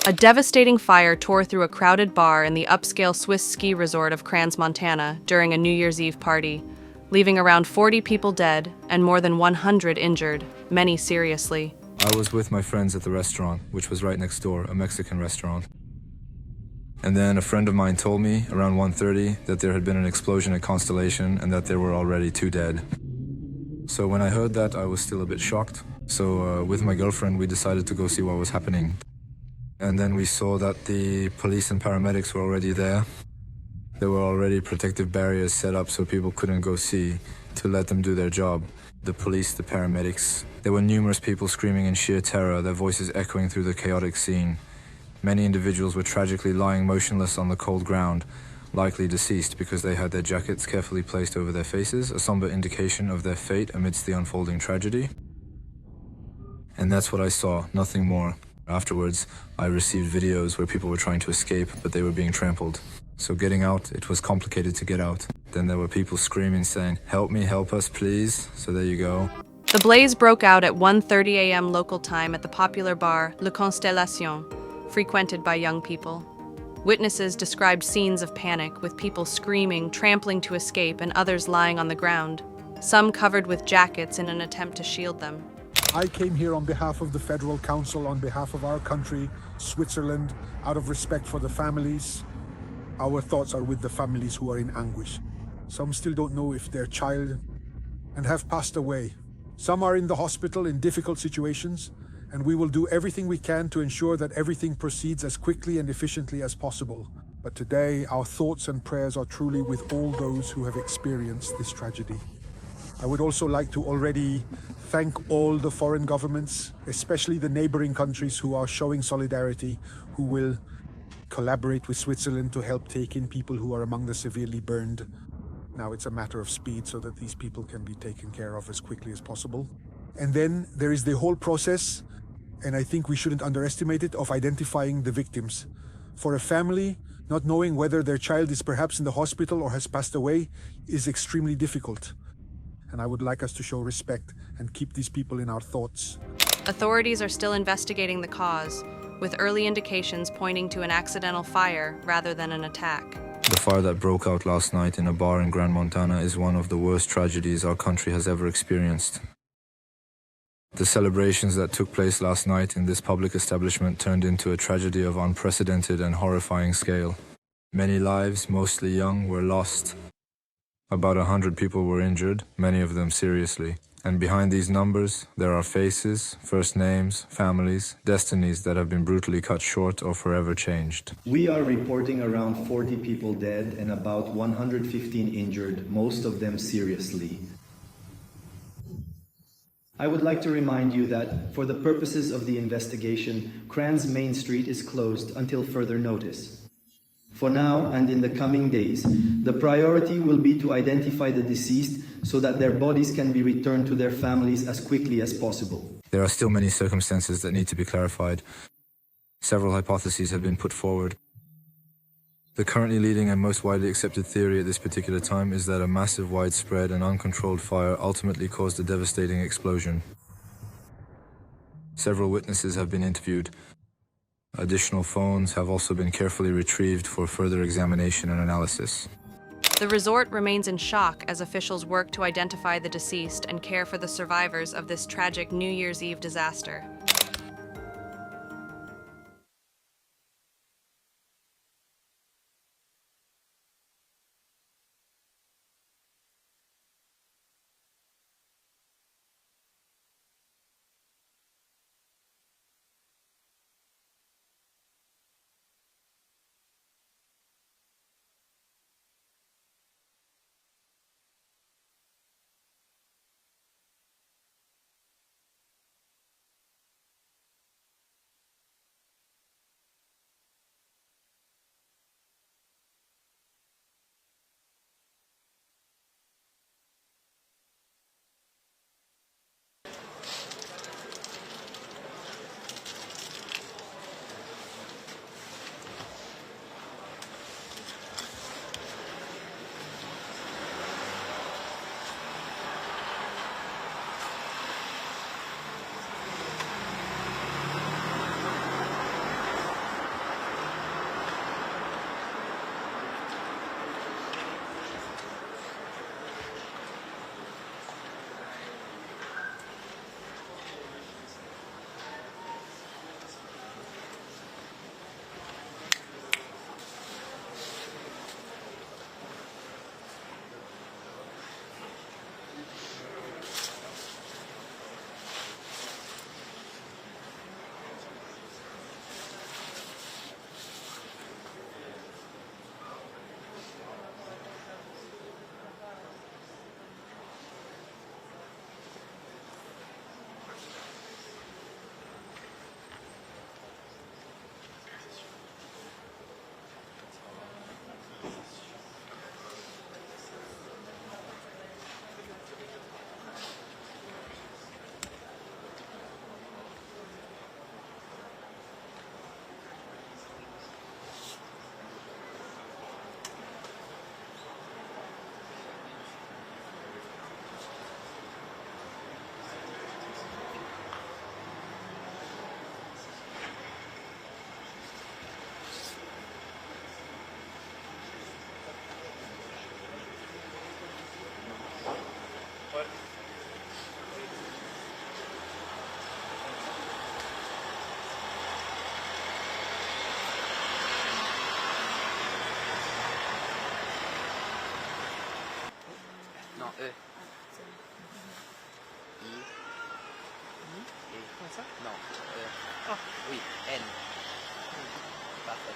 A devastating fire tore through a crowded bar in the upscale Swiss ski resort of Crans, Montana, during a New Year's Eve party, leaving around 40 people dead and more than 100 injured, many seriously. I was with my friends at the restaurant, which was right next door, a Mexican restaurant. And then a friend of mine told me around 1:30 that there had been an explosion at Constellation and that there were already 2 dead. So when I heard that, I was still a bit shocked. So with my girlfriend, we decided to go see what was happening. And then we saw that the police and paramedics were already there. There were already protective barriers set up so people couldn't go see, to let them do their job. The police, the paramedics. There were numerous people screaming in sheer terror, their voices echoing through the chaotic scene. Many individuals were tragically lying motionless on the cold ground, likely deceased because they had their jackets carefully placed over their faces, a somber indication of their fate amidst the unfolding tragedy. And that's what I saw, nothing more. Afterwards, I received videos where people were trying to escape, but they were being trampled. So getting out, it was complicated to get out. Then there were people screaming, saying, "Help me, help us, please." So there you go. The blaze broke out at 1:30 a.m. local time at the popular bar Le Constellation, frequented by young people. Witnesses described scenes of panic, with people screaming, trampling to escape, and others lying on the ground, some covered with jackets in an attempt to shield them. I came here on behalf of the Federal Council, on behalf of our country, Switzerland, out of respect for the families. Our thoughts are with the families who are in anguish. Some still don't know if their child and have passed away. Some are in the hospital in difficult situations, and we will do everything we can to ensure that everything proceeds as quickly and efficiently as possible. But today, our thoughts and prayers are truly with all those who have experienced this tragedy. I would also like to already thank all the foreign governments, especially the neighboring countries who are showing solidarity, who will collaborate with Switzerland to help take in people who are among the severely burned. Now it's a matter of speed so that these people can be taken care of as quickly as possible. And then there is the whole process, and I think we shouldn't underestimate it, of identifying the victims. For a family, not knowing whether their child is perhaps in the hospital or has passed away is extremely difficult. And I would like us to show respect and keep these people in our thoughts. Authorities are still investigating the cause, with early indications pointing to an accidental fire rather than an attack. The fire that broke out last night in a bar in Grand Montana is one of the worst tragedies our country has ever experienced. The celebrations that took place last night in this public establishment turned into a tragedy of unprecedented and horrifying scale. Many lives, mostly young, were lost. About 100 people were injured, many of them seriously. And behind these numbers, there are faces, first names, families, destinies that have been brutally cut short or forever changed. We are reporting around 40 people dead and about 115 injured, most of them seriously. I would like to remind you that, for the purposes of the investigation, Crans Main Street is closed until further notice. For now and in the coming days, the priority will be to identify the deceased so that their bodies can be returned to their families as quickly as possible. There are still many circumstances that need to be clarified. Several hypotheses have been put forward. The currently leading and most widely accepted theory at this particular time is that a massive, widespread and uncontrolled fire ultimately caused a devastating explosion. Several witnesses have been interviewed. Additional phones have also been carefully retrieved for further examination and analysis. The resort remains in shock as officials work to identify the deceased and care for the survivors of this tragic New Year's Eve disaster. E. I. Et. Comme ça? Non. E. Ah. Oui, N. Parfait.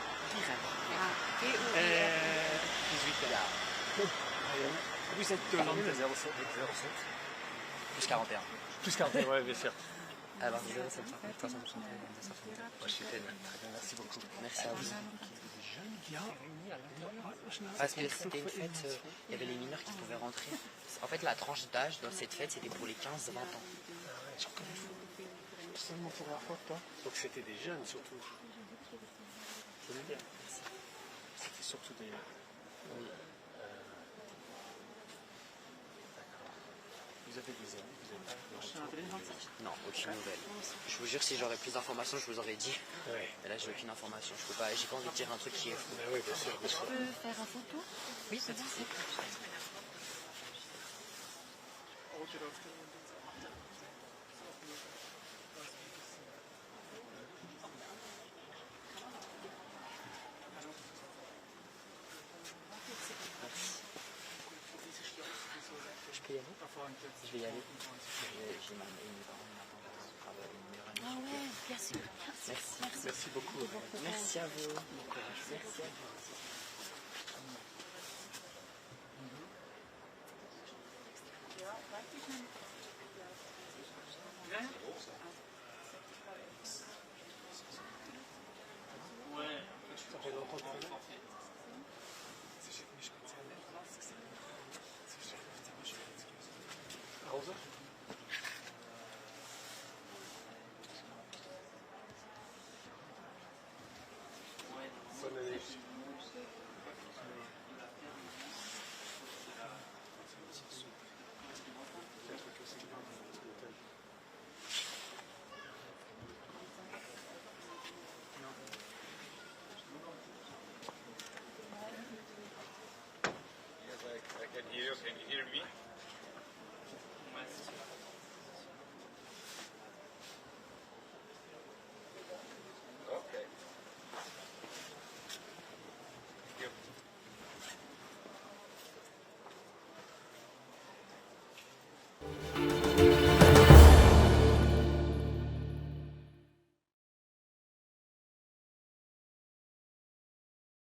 Euh, 18 Il y a Vous êtes de l'année 07. plus 41. Plus 40, ouais, bien sûr. Alors 0758 361 261. Moi je suis Très bien, merci beaucoup. Merci à vous. Parce que c'était une fête, il y avait les mineurs qui pouvaient rentrer. En fait, la tranche d'âge dans cette fête, c'était pour les 15-20 ans. Seulement pour la photo. Donc c'était des jeunes surtout. C'est bien. C'était surtout des... Oui. D'accord. Vous avez des amis, vous avez pas... Non, aucune nouvelle. Je vous jure, si j'aurais plus d'informations, je vous aurais dit. Ouais. Mais là, j'ai aucune information. Je peux pas, j'ai pas envie de dire un truc qui est fou. Ben oui, bien sûr, bien sûr. Je peux faire une photo? Oui, c'est ça. Je peux y aller? Je vais y aller. J'ai ma Ah ouais, bien sûr. Merci. Merci beaucoup. Merci à vous. Bon courage. Merci à vous.